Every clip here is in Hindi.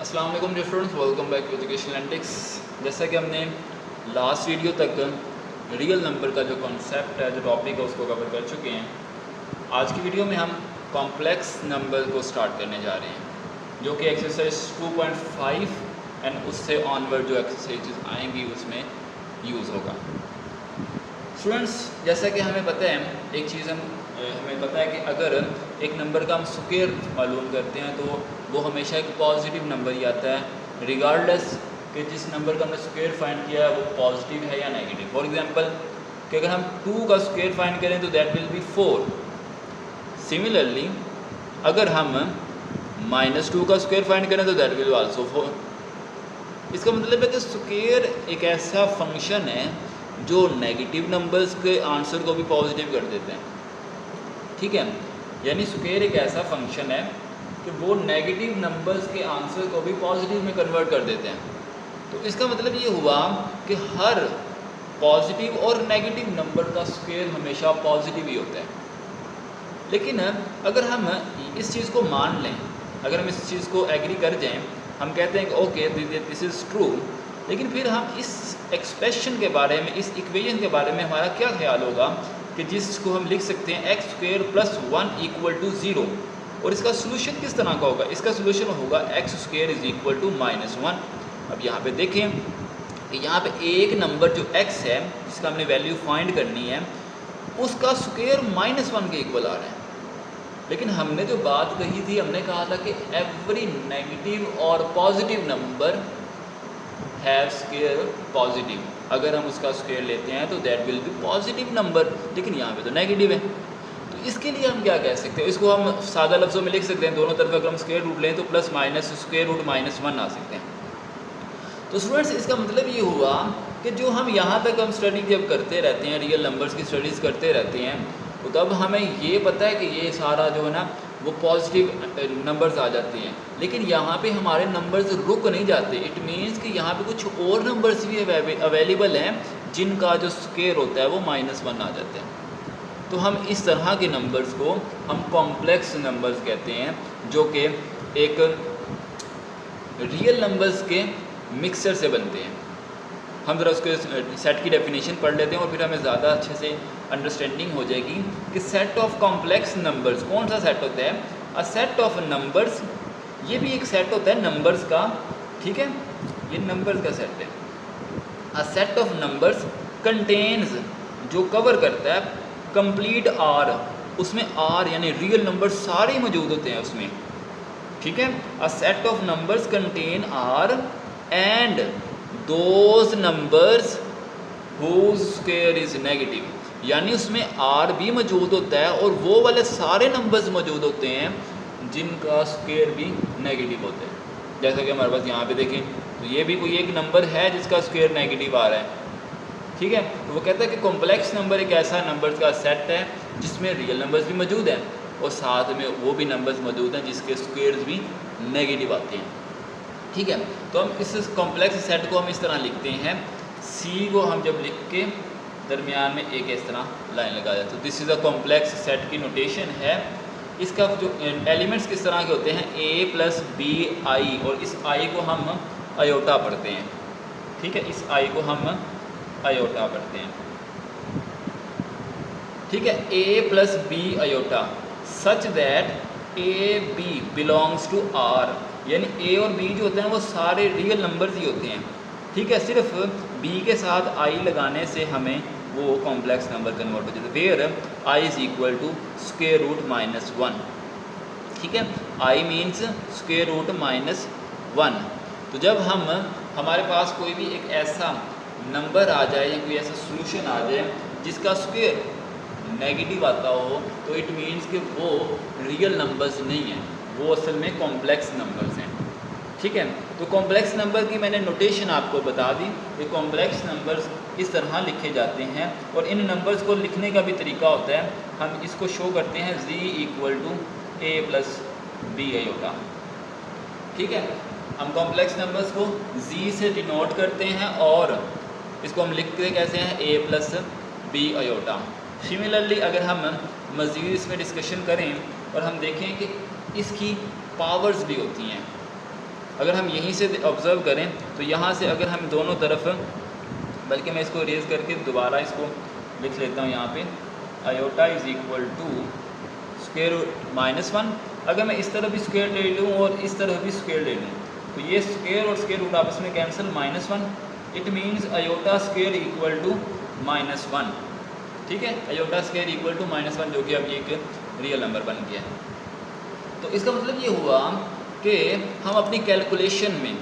अस्सलाम वालेकुम dear students, welcome back to education analytics. जैसा कि हमने लास्ट वीडियो तक रियल नंबर का जो कॉन्सेप्ट है, जो टॉपिक है, उसको कवर कर चुके हैं। आज की वीडियो में हम कॉम्प्लेक्स नंबर को स्टार्ट करने जा रहे हैं, जो कि एक्सरसाइज 2.5 एंड उससे ऑनवर्ड जो एक्सरसाइज आएंगी उसमें यूज़ होगा। स्टूडेंट्स, जैसा कि हमें पता है, एक चीज़ हमें पता है कि अगर एक नंबर का हम स्क्वायर मालूम करते हैं तो वो हमेशा एक पॉजिटिव नंबर ही आता है, रिगार्डलेस कि जिस नंबर का हमने स्क्वायर फाइंड किया है वो पॉजिटिव है या नेगेटिव। फॉर एग्जांपल कि अगर हम 2 का स्क्वायर फाइंड करें तो दैट विल बी 4। सिमिलरली अगर हम -2 का स्क्वायर फाइंड करें तो दैट विल आल्सो 4। इसका मतलब है कि स्क्वायर एक ऐसा फंक्शन है जो नेगेटिव नंबर्स के आंसर को भी पॉजिटिव कर देते हैं। ठीक है, यानी स्क्वायर एक ऐसा फंक्शन है कि वो नेगेटिव नंबर्स के आंसर को भी पॉजिटिव में कन्वर्ट कर देते हैं। तो इसका मतलब ये हुआ कि हर पॉजिटिव और नेगेटिव नंबर का स्क्वायर हमेशा पॉजिटिव ही होता है। लेकिन अगर हम इस चीज़ को मान लें, अगर हम इस चीज़ को एग्री कर जाएं, हम कहते हैं कि ओके दिस इज़ ट्रू, लेकिन फिर हम इस एक्सप्रेशन के बारे में, इस इक्वेशन के बारे में हमारा क्या ख्याल होगा कि जिसको हम लिख सकते हैं x² + 1 = 0। और इसका सोल्यूशन किस तरह का होगा? इसका सोल्यूशन होगा x² = -1। अब यहाँ पे देखें कि यहाँ पे एक नंबर जो x है, जिसका हमने वैल्यू फाइंड करनी है, उसका स्क्वायर -1 के इक्वल आ रहा है। लेकिन हमने जो बात कही थी, हमने कहा था कि एवरी नेगेटिव और positive number have square positive. अगर हम उसका स्क्वायर लेते हैं तो that will B positive number, लेकिन यहाँ पे तो नेगेटिव है। तो इसके लिए हम क्या कह सकते हैं? इसको हम सादा लफ्ज़ों में लिख सकते हैं, दोनों तरफ अगर हम स्क्वायर रूट लें तो प्लस माइनस स्क्वायर रूट -1 आ सकते हैं। तो स्टूडेंट्स, इसका मतलब ये हुआ कि जो हम यहाँ तक हम स्टडी जब करते रहते हैं, रियल नंबर्स की स्टडीज़ करते रहते हैं, तो तब हमें ये पता है कि ये सारा जो है ना वो पॉजिटिव नंबर्स आ जाते हैं। लेकिन यहाँ पे हमारे नंबर्स रुक नहीं जाते। इट मीन्स कि यहाँ पे कुछ और नंबर्स भी अवेलेबल हैं जिनका जो स्क्वायर होता है वो -1 आ जाते हैं। तो हम इस तरह के नंबर्स को हम कॉम्प्लेक्स नंबर्स कहते हैं, जो कि एक रियल नंबर्स के मिक्सचर से बनते हैं। हम ज़रा उसके सेट की डेफिनेशन पढ़ लेते हैं और फिर हमें ज़्यादा अच्छे से अंडरस्टैंडिंग हो जाएगी कि सेट ऑफ कॉम्प्लेक्स नंबर्स कौन सा सेट होता है। अ सेट ऑफ नंबर्स, ये भी एक सेट होता है नंबर्स का। ठीक है, ये नंबर्स का सेट है। A set of numbers contains, जो कवर करता है कंप्लीट आर, उसमें आर यानी रियल नंबर सारे मौजूद होते हैं उसमें। ठीक है, a set of numbers contain R and those numbers whose square is negative, यानी उसमें आर भी मौजूद होता है और वो वाले सारे नंबर्स मौजूद होते हैं जिनका स्क्वायर भी नेगेटिव होता है। जैसा कि हमारे पास यहाँ पे देखें तो ये भी कोई एक नंबर है जिसका स्क्वायर नेगेटिव आ रहा है। ठीक है, तो वो कहता है कि कॉम्प्लेक्स नंबर एक ऐसा नंबर्स का सेट है जिसमें रियल नंबर्स भी मौजूद हैं और साथ में वो भी नंबर्स मौजूद हैं जिसके स्क्वायर्स भी नेगेटिव आते हैं। ठीक है, तो हम इस कॉम्प्लेक्स सेट को हम इस तरह लिखते हैं। सी को हम जब लिख के दरमियान में एक इस तरह लाइन लगा देते हैं, तो this is a complex set की नोटेशन है। इसका जो एलिमेंट्स किस तरह के होते हैं, a + b i, और इस i को हम आयोटा पढ़ते हैं। ठीक है, इस i को हम आयोटा पढ़ते हैं। ठीक है, a + b iota such that a b belongs to r, यानी a और b जो होते हैं वो सारे रियल नंबर्स ही होते हैं। ठीक है, सिर्फ b के साथ i लगाने से हमें वो कॉम्प्लेक्स नंबर कन्वर्ट हो जाता है। Where i = square root -1। ठीक है, i मीन्स स्क्वायर रूट -1। तो जब हमारे पास कोई भी एक ऐसा नंबर आ जाए या कोई ऐसा सोल्यूशन आ जाए जिसका स्क्वायर नेगेटिव आता हो, तो इट मीन्स कि वो रियल नंबर्स नहीं हैं, वो असल में कॉम्प्लेक्स नंबर्स हैं। ठीक है, तो कॉम्प्लेक्स नंबर की मैंने नोटेशन आपको बता दी कि कॉम्प्लेक्स नंबर्स इस तरह लिखे जाते हैं। और इन नंबर्स को लिखने का भी तरीका होता है, हम इसको शो करते हैं z = a + b आयोटा। ठीक है, हम कॉम्प्लेक्स नंबर्स को z से डिनोट करते हैं और इसको हम लिखते कैसे हैं, a + b आयोटा। सिमिलरली अगर हम मज़ीद इसमें डिस्कशन करें और हम देखें कि इसकी पावर्स भी होती हैं। अगर हम यहीं से ऑब्ज़र्व करें तो यहाँ से अगर हम दोनों तरफ, बल्कि मैं इसको रेज़ करके दोबारा इसको लिख लेता हूँ यहाँ पे, iota is equal to square root -1। अगर मैं इस तरफ भी स्क्वायर ले लूँ और इस तरफ भी स्क्वायर ले लूँ तो ये स्क्वायर और स्क्वायर रूट आपस में cancel, -1। It means iota square equal to -1। ठीक है, आयोटा स्क्वायर इक्वल टू -1, जो कि अब एक रियल नंबर बन गया है। तो इसका मतलब ये हुआ कि हम अपनी कैलकुलेशन में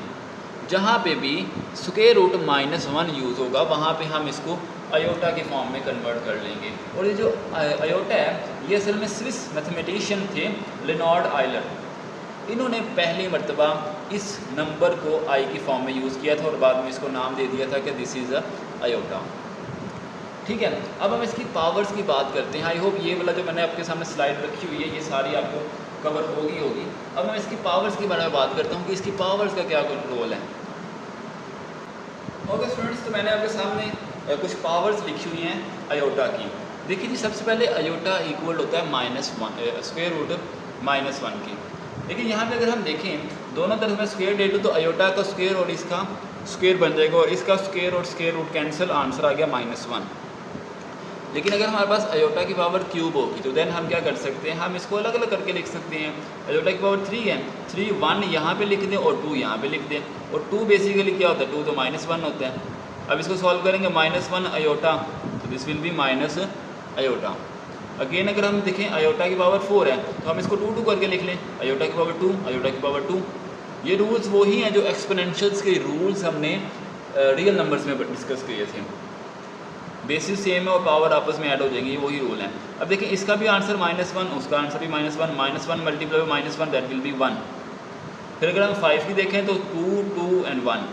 जहाँ पे भी स्क्वायर रूट -1 यूज़ होगा वहाँ पे हम इसको आयोटा के फॉर्म में कन्वर्ट कर लेंगे। और ये जो आयोटा है ये असल में स्विस मैथमेटिशियन थे लेनार्ड आयलर, इन्होंने पहली मर्तबा इस नंबर को आई की फॉर्म में यूज़ किया था और बाद में इसको नाम दे दिया था कि दिस इज़ अ आयोटा। ठीक है, अब हम इसकी पावर्स की बात करते हैं। आई होप ये वाला जो मैंने आपके सामने स्लाइड रखी हुई है ये सारी आपको कवर होगी। अब मैं इसकी पावर्स के बारे में बात करता हूँ कि इसकी पावर्स का क्या रोल है। ओके स्टूडेंट्स, तो मैंने आपके सामने कुछ पावर्स लिखी हुई हैं आयोटा की। देखिए जी, सबसे पहले आयोटा इक्वल होता है -1 स्क्वायर रूट -1 की। लेकिन यहाँ पे अगर हम देखें दोनों तरफ में स्क्वायर ले लूँ तो आयोटा का स्क्वायर और इसका स्क्वायर बन जाएगा और इसका स्क्वायर और स्क्वायर रूट कैंसिल, आंसर आ गया -1। लेकिन अगर हमारे पास आयोटा की पावर क्यूब होगी तो देन हम क्या कर सकते हैं, हम इसको अलग अलग करके लिख सकते हैं। आयोटा की पावर 3 है, 3 1 यहाँ पे लिख दें और 2 यहाँ पे लिख दें। और 2 बेसिकली क्या होता है, 2 तो -1 होता है। अब इसको सॉल्व करेंगे -1 आयोटा, तो this will be minus iota. Again अगर हम देखें आयोटा की पावर 4 है तो हम इसको 2 2 करके लिख लें, आयोटा की पावर 2, आयोटा की पावर 2। ये रूल्स वही हैं जो एक्सपोनेंशियल्स के रूल्स हमने रियल नंबर्स में डिस्कस किए थे। बेसिस सेम है और पावर आपस में ऐड हो जाएंगी, ये वही रूल है। अब देखिए इसका भी आंसर -1, उसका आंसर भी -1, -1 multiply by -1 that will B 1। फिर अगर हम 5 की देखें तो 2 2 एंड 1,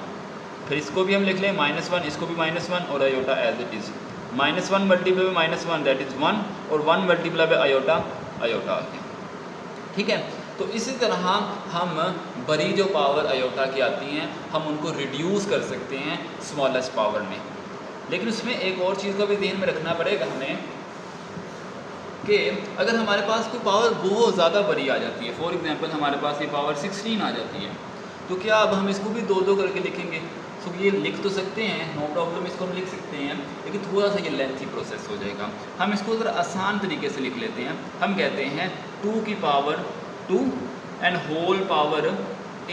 फिर इसको भी हम लिख लें -1, इसको भी -1 और iota as it is. -1 multiply by -1 that is 1 और 1 मल्टीप्लाई बाई आयोटा आ गया। ठीक है, तो इसी तरह हम बड़ी जो पावर आयोटा की आती हैं हम उनको रिड्यूस कर सकते हैं स्मॉलेस्ट पावर में। लेकिन उसमें एक और चीज़ को भी ध्यान में रखना पड़ेगा हमें कि अगर हमारे पास कोई पावर बहुत ज़्यादा बड़ी आ जाती है, फॉर एग्जांपल हमारे पास ये पावर 16 आ जाती है, तो क्या अब हम इसको भी 2 2 करके लिखेंगे? तो ये लिख तो सकते हैं, नो प्रॉब्लम, इसको हम लिख सकते हैं, लेकिन थोड़ा सा ये लेंथी प्रोसेस हो जाएगा। हम इसको ज़रा आसान तरीके से लिख लेते हैं। हम कहते हैं 2 की पावर 2 एंड होल पावर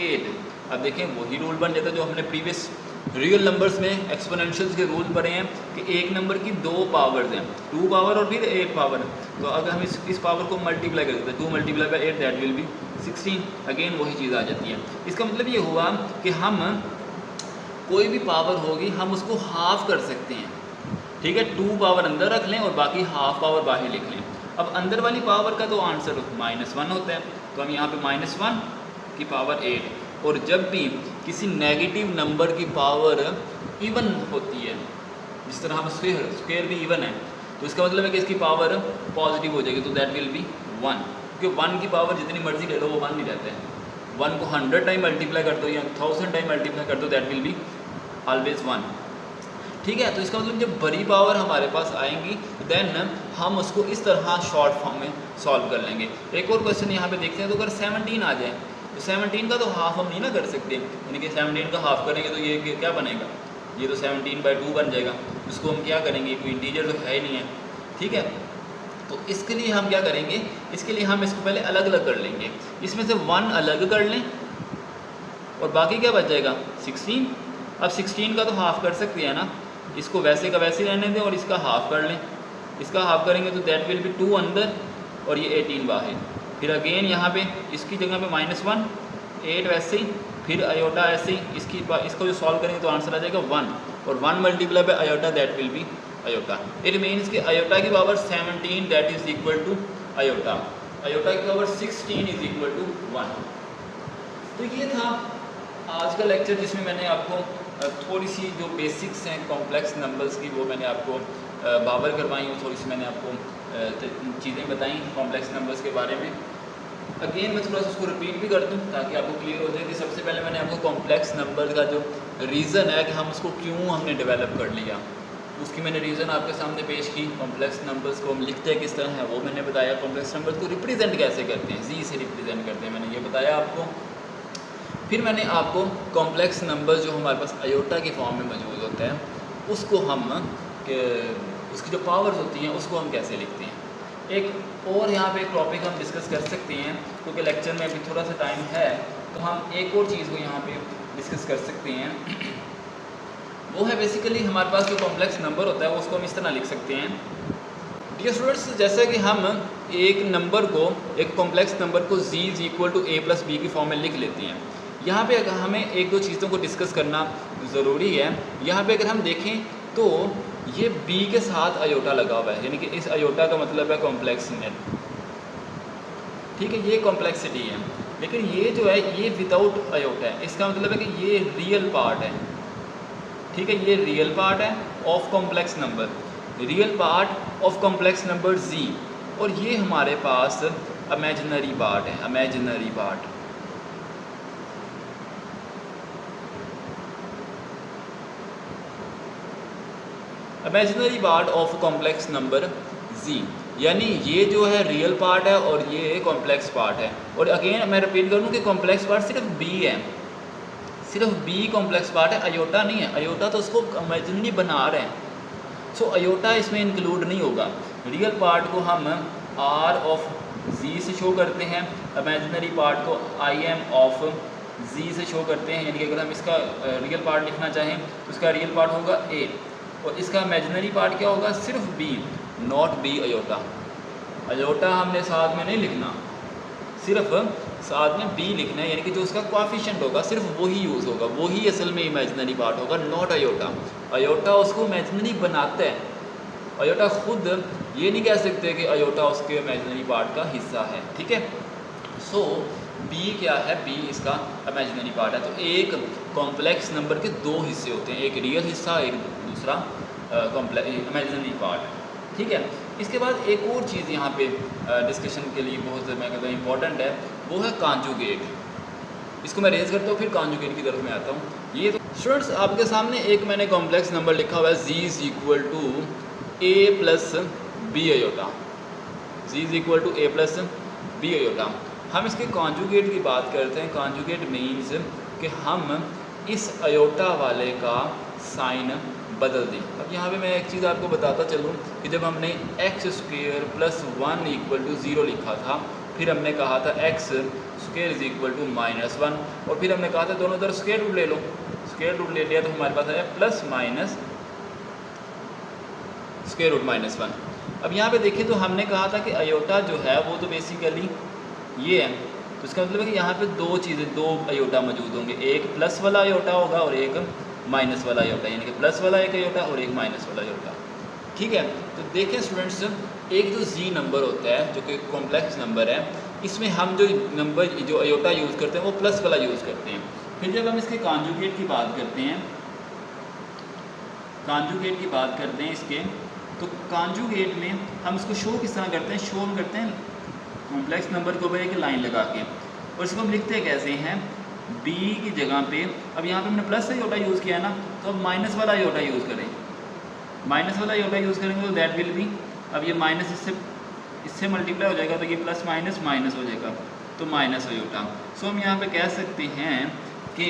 8। अब देखें वही रूल बन जाता है जो हमने प्रीवियस रियल नंबर्स में एक्सपोनेंशियल्स के रूल पढ़े हैं कि एक नंबर की 2 पावर्स हैं, 2 पावर और फिर 8 पावर। तो अगर हम इस पावर को मल्टीप्लाई कर देते हैं 2 multiply by 8 that will B 16। Again वही चीज़ आ जाती है। इसका मतलब ये हुआ कि हम कोई भी पावर होगी हम उसको हाफ कर सकते हैं। ठीक है, 2 पावर अंदर रख लें और बाकी हाफ पावर बाहर लिख लें। अब अंदर वाली पावर का तो आंसर -1 होता है, तो हम यहाँ पे -1 की पावर 8। और जब भी किसी नेगेटिव नंबर की पावर इवन होती है, जिस तरह हम स्क्वायर भी इवन है, तो इसका मतलब है कि इसकी पावर पॉजिटिव हो जाएगी, तो दैट विल बी 1। क्योंकि 1 की पावर जितनी मर्जी ले लो वो 1 नहीं रहता है। 1 को 100 टाइम मल्टीप्लाई कर दो या 1000 टाइम मल्टीप्लाई कर दो दैट विल बी ऑलवेज 1। ठीक है, तो इसका मतलब जब बड़ी पावर हमारे पास आएंगी देन हम उसको इस तरह शॉर्ट फॉर्म में सॉल्व कर लेंगे। एक और क्वेश्चन यहाँ पे देखते हैं, तो अगर 17 आ जाए तो 17 का तो हाफ हम नहीं ना कर सकते, यानी कि 17 का हाफ करेंगे तो ये क्या बनेगा, ये तो 17/2 बन जाएगा। इसको हम क्या करेंगे, कोई इंटीजर तो है ही नहीं है। ठीक है, तो इसके लिए हम क्या करेंगे, इसके लिए हम इसको पहले अलग अलग कर लेंगे। इसमें से 1 अलग कर लें और बाकी क्या बच जाएगा 16। अब 16 का तो हाफ कर सकते हैं ना, इसको वैसे का वैसे रहने दें और इसका हाफ कर लें। इसका हाफ करेंगे तो दैट विल बी 2 अंदर और ये 18 बाहर। फिर अगेन यहाँ पे इसकी जगह पे -1, 8 वैसे ही, फिर आयोटा ऐसे ही, इसको जो सॉल्व करेंगे तो आंसर आ जाएगा 1 और 1 multiply by iota that will be iota. It means कि आयोटा की power 17 that is equal to iota, iota की पावर 16 इज इक्वल टू 1। तो ये था आज का लेक्चर जिसमें मैंने आपको थोड़ी सी जो बेसिक्स हैं कॉम्प्लेक्स नंबर्स की वो मैंने आपको बाबर करवाई हूँ, थोड़ी सी मैंने आपको चीज़ें बताई कॉम्प्लेक्स नंबर्स के बारे में। अगेन मैं थोड़ा सा उसको रिपीट भी कर दूँ ताकि आपको क्लियर हो जाए कि सबसे पहले मैंने आपको कॉम्प्लेक्स नंबर का जो रीज़न है कि हम उसको क्यों हमने डेवलप कर लिया, उसकी मैंने रीज़न आपके सामने पेश की। कॉम्प्लेक्स नंबर्स को हम लिखते हैं किस तरह है वो मैंने बताया, कॉम्प्लेक्स नंबर्स को रिप्रेजेंट कैसे करते हैं, जी से रिप्रेजेंट करते हैं, मैंने ये बताया आपको। फिर मैंने आपको कॉम्प्लेक्स नंबर जो हमारे पास आयोटा के फॉर्म में मौजूद होता है उसको हम उसकी जो पावर्स होती हैं उसको हम कैसे लिखते हैं। एक और यहाँ पे एक टॉपिक हम डिस्कस कर सकते हैं क्योंकि लेक्चर में अभी थोड़ा सा टाइम है, तो हम एक और चीज़ को यहाँ पे डिस्कस कर सकते हैं। वो है बेसिकली हमारे पास जो कॉम्प्लेक्स नंबर होता है उसको हम इस तरह लिख सकते हैं। डियर स्टूडेंट्स, जैसे कि हम एक नंबर को, एक कॉम्प्लेक्स नंबर को z is equal to a plus b की फॉर्म में लिख लेते हैं। यहाँ पे अगर हमें एक दो चीज़ों को डिस्कस करना ज़रूरी है। यहाँ पे अगर हम देखें तो ये b के साथ अयोटा लगा हुआ है, यानी कि इस अयोटा का मतलब है कॉम्प्लेक्स नेट। ठीक है, ये कॉम्प्लेक्सिटी है। लेकिन ये जो है ये विदाउट अयोटा है, इसका मतलब है कि ये रियल पार्ट है। ठीक है, ये रियल पार्ट है of complex number, real part of complex number z, और ये हमारे पास इमेजिनरी पार्ट है, imaginary part. Imaginary part of complex number z, यानी ये जो है रियल पार्ट है और ये कॉम्प्लेक्स पार्ट है। और अगेन मैं रिपीट कर दूं कि कॉम्प्लेक्स पार्ट सिर्फ b है, सिर्फ b कॉम्प्लेक्स पार्ट है, अयोटा नहीं है। अयोटा तो उसको इमेजिनरी बना रहे हैं, सो अयोटा इसमें इंक्लूड नहीं होगा। रियल पार्ट को हम r ऑफ z से शो करते हैं, इमेजिनरी पार्ट को i m ऑफ z से शो करते हैं। यानी कि अगर हम इसका रियल पार्ट लिखना चाहें तो इसका रियल पार्ट होगा a, और इसका इमेजिनरी पार्ट क्या होगा, सिर्फ b, not b iota. Iota हमने साथ में नहीं लिखना, सिर्फ साथ में b लिखना है, यानी कि जो उसका कोएफिशिएंट होगा सिर्फ वही यूज़ होगा, वही असल में इमेजिनरी पार्ट होगा, नॉट अयोटा। अयोटा उसको इमेजिनरी बनाता है, अयोटा खुद ये नहीं कह सकते कि अयोटा उसके इमेजिनरी पार्ट का हिस्सा है। ठीक है, सो b क्या है, b इसका इमेजिनरी पार्ट है। तो एक कॉम्प्लेक्स नंबर के दो हिस्से होते हैं, एक रियल हिस्सा, एक दूसरा इमेजिनरी पार्ट। ठीक है, इसके बाद एक और चीज़ यहाँ पे डिस्कशन के लिए बहुत मैं कहता हूँ इम्पॉर्टेंट है, वो है कॉन्जुगेट। इसको मैं रेज करता हूँ फिर कॉन्जुगेट की तरफ मैं आता हूँ। ये तो स्टूडेंट्स आपके सामने एक मैंने कॉम्प्लेक्स नंबर लिखा हुआ है z is equal to a plus b iota, z is equal to a plus b iota. हम इसके कॉन्जुगेट की बात करते हैं। कॉन्जुगेट मीन्स कि हम इस अयोटा वाले का साइन बदल दें। अब यहाँ पे मैं एक चीज़ आपको बताता चलूँ कि जब हमने x square plus 1 equal to 0 लिखा था, फिर हमने कहा था x square is equal to -1, और फिर हमने कहा था दोनों तरफ स्क्वेयर रूट ले लो। स्क्वेयर रूट ले लिया तो हमारे पास आया प्लस माइनस स्क्वेयर रूट -1। अब यहाँ पे देखिए तो हमने कहा था कि अयोटा जो है वो तो बेसिकली ये है, तो इसका मतलब है कि यहाँ पे दो चीज़ें, दो अयोटा मौजूद होंगे, एक प्लस वाला अयोटा होगा और एक माइनस वाला अयोटा, यानी कि प्लस वाला एक अयोटा और एक माइनस वाला अयोटा। ठीक है, तो देखें स्टूडेंट्स, एक जो z नंबर होता है जो कि कॉम्प्लेक्स नंबर है, इसमें हम जो नंबर जो अयोटा यूज़ करते हैं वो प्लस वाला यूज़ करते हैं। फिर जब हम इसके कॉन्जुगेट की बात करते हैं, कॉन्जुगेट की बात करते हैं इसके, तो कॉन्जुगेट में हम इसको शो किस तरह करते हैं, शो हम करते हैं कॉम्प्लेक्स नंबर को एक लाइन लगा के, और इसको हम लिखते कैसे हैं, b की जगह पे, अब यहाँ पे हमने प्लस अयोटा यूज़ किया है ना, तो अब माइनस वाला अयोटा यूज़ करें, माइनस वाला अयोटा यूज़ करेंगे तो दैट विल बी, अब ये माइनस इससे मल्टीप्लाई हो जाएगा तो ये प्लस माइनस माइनस हो जाएगा, तो माइनस अयोटा। सो हम यहाँ पे कह सकते हैं कि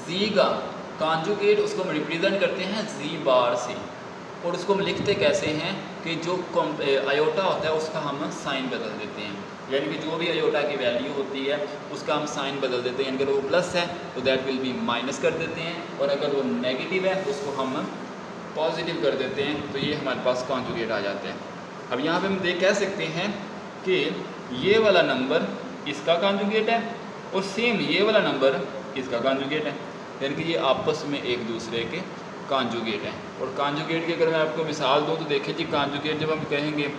z का कॉन्जुगेट उसको हम रिप्रेजेंट करते हैं z बार से, और उसको हम लिखते कैसे हैं कि जो अयोटा होता है उसका हम साइन बदल देते हैं, यानी कि जो भी अयोटा की वैल्यू होती है उसका हम साइन बदल देते हैं। अगर वो प्लस है तो दैट विल बी माइनस कर देते हैं, और अगर वो नेगेटिव है तो उसको हम पॉजिटिव कर देते हैं, तो ये हमारे पास कॉन्जुगेट आ जाते हैं। अब यहाँ पे हम कह सकते हैं कि ये वाला नंबर इसका कॉन्जुगेट है और सेम ये वाला नंबर इसका कॉन्जुगेट है, यानी कि ये आपस में एक दूसरे के कॉन्जुगेट हैं। और कॉन्जुगेट की अगर मैं आपको मिसाल दूँ तो देखिए जी, कॉन्जुगेट जब हम कहेंगे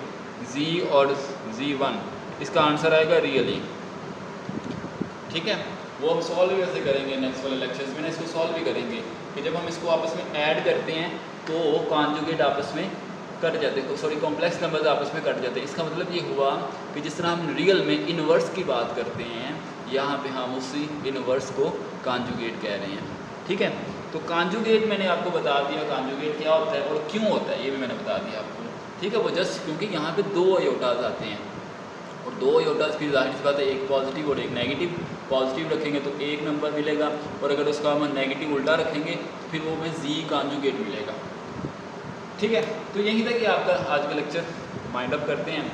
z और z1, इसका आंसर आएगा रियली। ठीक है, वो हम सॉल्व भी वैसे करेंगे नेक्स्ट वाले लेक्चर्स में, इसको सॉल्व भी करेंगे कि जब हम इसको आपस में ऐड करते हैं तो कॉन्जुगेट आपस में कट जाते हैं, सॉरी कॉम्प्लेक्स नंबर्स आपस में कट जाते हैं। इसका मतलब ये हुआ कि जिस तरह हम रियल में इनवर्स की बात करते हैं, यहाँ पे हम उसी इनवर्स को कॉन्जुगेट कह रहे हैं। ठीक है, तो कॉन्जुगेट मैंने आपको बता दिया कॉन्जुगेट क्या होता है और क्यों होता है, ये भी मैंने बता दिया आपको। ठीक है, वो जस्ट क्योंकि यहाँ पे दो अयोटाज आते हैं और 2 आयोटा फिर जाहिर सी बात है एक पॉजिटिव और एक नेगेटिव। पॉजिटिव रखेंगे तो 1 नंबर मिलेगा और अगर उसका हम नेगेटिव उल्टा रखेंगे तो फिर वो हमें जी कॉन्जुगेट मिलेगा। ठीक है, तो यही था कि आपका आज का लेक्चर वाइंड अप करते हैं।